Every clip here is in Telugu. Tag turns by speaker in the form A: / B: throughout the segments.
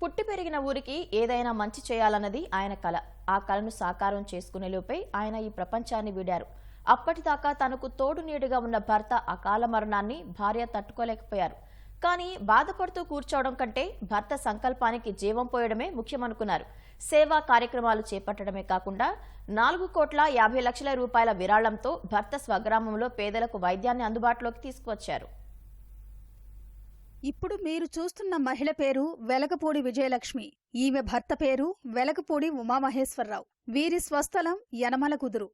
A: పుట్టి పెరిగిన ఊరికి ఏదైనా మంచి చేయాలన్నది ఆయన కల. ఆ కలను సాకారం చేసుకునేలోపై ఆయన ఈ ప్రపంచాన్ని వీడారు. అప్పటిదాకా తనకు తోడు నీడుగా ఉన్న భర్త అకాల మరణాన్ని భార్య తట్టుకోలేకపోయారు. కానీ బాధపడుతూ కూర్చోవడం కంటే భర్త సంకల్పానికి జీవం పోయడమే ముఖ్యమనుకున్నారు. సేవా కార్యక్రమాలు చేపట్టడమే కాకుండా 4,50,00,000 రూపాయల విరాళంతో భర్త స్వగ్రామంలో పేదలకు వైద్యాన్ని అందుబాటులోకి తీసుకువచ్చారు.
B: ఇప్పుడు మీరు చూస్తున్న మహిళ పేరు వెలగపూడి విజయలక్ష్మి. ఈమె భర్త పేరు వెలగపూడి ఉమామహేశ్వరరావు. వీరి స్వస్థలం యనమల కుదురు.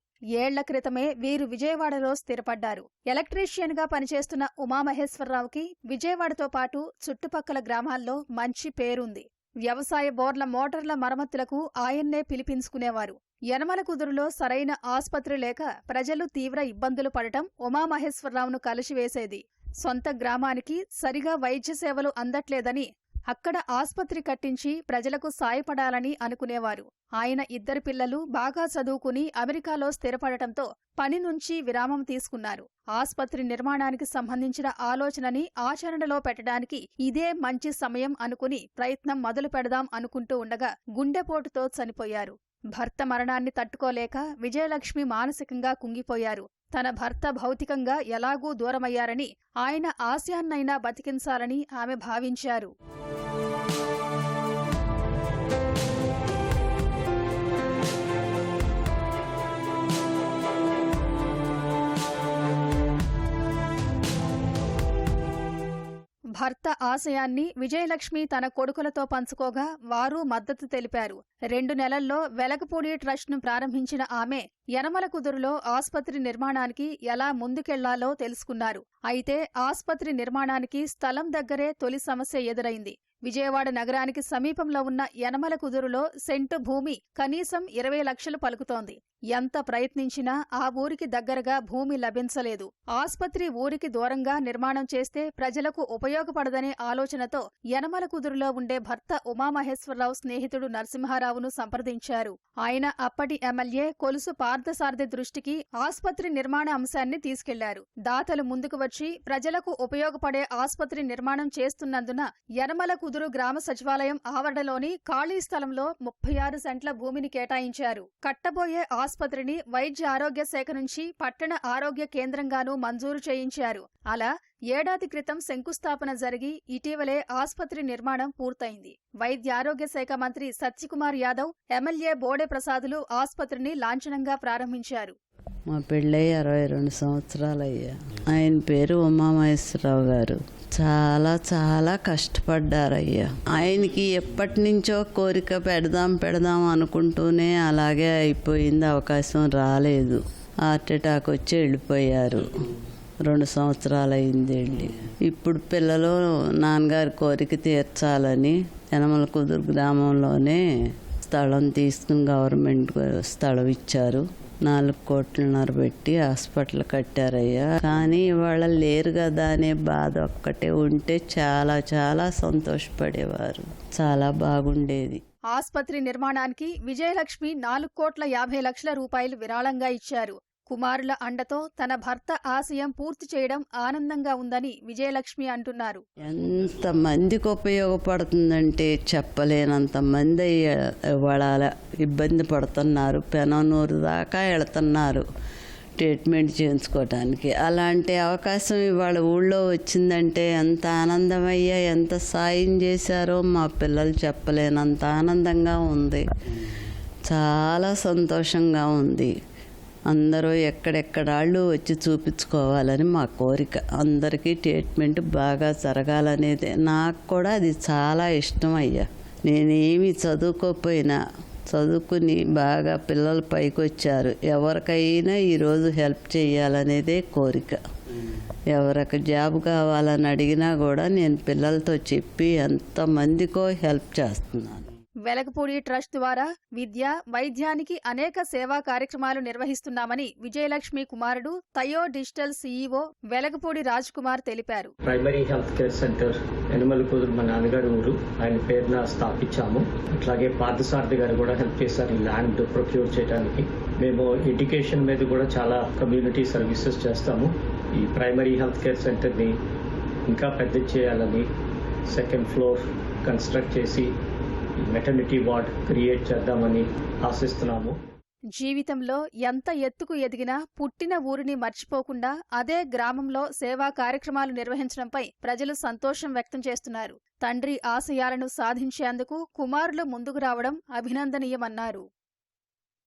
B: ఏళ్ల క్రితమే వీరు విజయవాడలో స్థిరపడ్డారు. ఎలక్ట్రీషియన్ గా పనిచేస్తున్న ఉమామహేశ్వరరావుకి విజయవాడతో పాటు చుట్టుపక్కల గ్రామాల్లో మంచి పేరుంది. వ్యవసాయ బోర్ల మోటార్ల మరమ్మతులకు ఆయన్నే పిలిపించుకునేవారు. యనమల కుదురులో సరైన ఆస్పత్రి లేక ప్రజలు తీవ్ర ఇబ్బందులు పడటం ఉమామహేశ్వరరావును కలిసివేసేది. సొంత గ్రామానికి సరిగా వైద్య సేవలు అందట్లేదని అక్కడ ఆస్పత్రి కట్టించి ప్రజలకు సాయపడాలని అనుకునేవారు. ఆయన 2 పిల్లలు బాగా చదువుకుని అమెరికాలో స్థిరపడటంతో పని నుంచి విరామం తీసుకున్నారు. ఆస్పత్రి నిర్మాణానికి సంబంధించిన ఆలోచనని ఆచరణలో పెట్టడానికి ఇదే మంచి సమయం అనుకుని ప్రయత్నం మొదలు పెడదాం అనుకుంటూ ఉండగా గుండెపోటుతో చనిపోయారు. భర్త మరణాన్ని తట్టుకోలేక విజయలక్ష్మి మానసికంగా కుంగిపోయారు. తన భర్త భౌతికంగా ఎలాగూ దూరమయ్యారని ఆయన ఆశయాన్నైనా బతికించాలని ఆమె భావించారు. భర్త ఆశయాన్ని విజయలక్ష్మి తన కొడుకులతో పంచుకోగా వారు మద్దతు తెలిపారు. 2 నెలల్లో వెలగపూడి ట్రస్ట్ను ప్రారంభించిన ఆమె యనమల కుదురులో ఆస్పత్రి నిర్మాణానికి ఎలా ముందుకెళ్లాలో తెలుసుకున్నారు. అయితే ఆస్పత్రి నిర్మాణానికి స్థలం దగ్గరే తొలి సమస్య ఎదురైంది. విజయవాడ నగరానికి సమీపంలో ఉన్న యనమల కుదురులో సెంటు భూమి కనీసం 20 లక్షలు పలుకుతోంది. ఎంత ప్రయత్నించినా ఆ ఊరికి దగ్గరగా భూమి లభించలేదు. ఆస్పత్రి ఊరికి దూరంగా నిర్మాణం చేస్తే ప్రజలకు ఉపయోగపడదనే ఆలోచనతో యనమల కుదురులో ఉండే భర్త ఉమామహేశ్వరరావు స్నేహితుడు నరసింహారావును సంప్రదించారు. ఆయన అప్పటి ఎమ్మెల్యే కొలుసు పార్థసారథి దృష్టికి ఆస్పత్రి నిర్మాణ అంశాన్ని తీసుకెళ్లారు. దాతలు ముందుకు వచ్చి ప్రజలకు ఉపయోగపడే ఆస్పత్రి నిర్మాణం చేస్తున్నందున యనమల కుదురు గ్రామ సచివాలయం ఆవరణలోని ఖాళీ స్థలంలో 36 సెంట్ల భూమిని కేటాయించారు. కట్టబోయే ఆస్పత్రిని వైద్య ఆరోగ్య శాఖ నుంచి పట్టణ ఆరోగ్య కేంద్రంగానూ మంజూరు చేయించారు. అలా ఏడాది క్రితం శంకుస్థాపన జరిగి ఇటీవలే ఆస్పత్రి నిర్మాణం పూర్తయింది. వైద్య ఆరోగ్య శాఖ మంత్రి సత్యకుమార్ యాదవ్, ఎమ్మెల్యే బోడే ప్రసాదులు ఆస్పత్రిని లాంఛనంగా ప్రారంభించారు.
C: మా పెళ్ళై 62 సంవత్సరాలయ్యా. ఆయన పేరు ఉమామహేశ్వరరావు గారు. చాలా చాలా కష్టపడ్డారయ్యా. ఆయనకి ఎప్పటి నుంచో కోరిక పెడదాం అనుకుంటూనే అలాగే అయిపోయింది. అవకాశం రాలేదు. హార్ట్ అటాక్ వచ్చి వెళ్ళిపోయారు. 2 సంవత్సరాలు అయింది వెళ్ళి. ఇప్పుడు పిల్లలు నాన్నగారి కోరిక తీర్చాలని యనమల కుదురు గ్రామంలోనే స్థలం తీసుకుని గవర్నమెంట్ స్థలం ఇచ్చారు. 4 కోట్లన్నర పెట్టి హాస్పిటల్ కట్టారయ్యా. కానీ ఇవాళ లేరు కదా అనే బాధ ఒక్కటే ఉంటే చాలా చాలా సంతోషపడేవారు. చాలా బాగుండేది.
B: ఆస్పత్రి నిర్మాణానికి విజయలక్ష్మి 4,50,00,000 రూపాయలు విరాళంగా ఇచ్చారు. కుమారుల అండతో తన భర్త ఆశయం పూర్తి చేయడం ఆనందంగా ఉందని విజయలక్ష్మి అంటున్నారు.
C: ఎంతమందికి ఉపయోగపడుతుందంటే చెప్పలేనంత మంది ఇవాళ ఇబ్బంది పడుతున్నారు. పెననూరు దాకా వెళుతున్నారు ట్రీట్మెంట్ చేయించుకోవటానికి. అలాంటి అవకాశం ఇవాళ ఊళ్ళో వచ్చిందంటే ఎంత ఆనందమయ్యా, ఎంత సాయం చేశారో మా పిల్లలు చెప్పలేనంత ఆనందంగా ఉంది. చాలా సంతోషంగా ఉంది. అందరూ ఎక్కడెక్కడాళ్ళు వచ్చి చూపించుకోవాలని మా కోరిక. అందరికీ ట్రీట్మెంట్ బాగా జరగాలనేది. నాకు కూడా అది చాలా ఇష్టం అయ్యా. నేనేమి చదువుకోకపోయినా చదువుకుని బాగా పిల్లలు పైకి వచ్చారు. ఎవరికైనా ఈరోజు హెల్ప్ చేయాలనేదే కోరిక. ఎవరికి జాబ్ కావాలని అడిగినా కూడా నేను పిల్లలతో చెప్పి ఎంతమందికో హెల్ప్ చేస్తున్నాను.
B: వెలగపూడి ట్రస్ట్ ద్వారా విద్య, వైద్యానికి అనేక సేవా కార్యక్రమాలు నిర్వహిస్తున్నామని విజయలక్ష్మి కుమారుడు తయో డిజిటల్ సీఈఓ వెలగపూడి రాజ్ కుమార్ తెలిపారు.
D: Primary health care centre Yanamala కుదురు మా నాన్నగారు ఊరు. ఆయన పేరున స్థాపించాము. అట్లాగే పార్థసారథి గారు కూడా హెల్ప్ చేశారు ఈ ల్యాండ్ ప్రొక్యూర్ చేయడానికి. మేము ఎడ్యుకేషన్ మీద కూడా చాలా కమ్యూనిటీ సర్వీసెస్ చేస్తాము. ఈ ప్రైమరీ హెల్త్ కేర్ సెంటర్ని ఇంకా పెద్ద చేయాలని 2nd ఫ్లోర్ కన్స్ట్రక్ట్ చేసి మెటర్నిటీ వార్డ్ క్రియేట్ చేద్దామని ఆశిస్తున్నాము.
B: జీవితంలో ఎంత ఎత్తుకు ఎదిగినా పుట్టిన ఊరిని మర్చిపోకుండా అదే గ్రామంలో సేవా కార్యక్రమాలు నిర్వహించడంపై ప్రజలు సంతోషం వ్యక్తం చేస్తున్నారు. తండ్రి ఆశయాలను సాధించేందుకు కుమారులు ముందుకు రావడం అభినందనీయమన్నారు.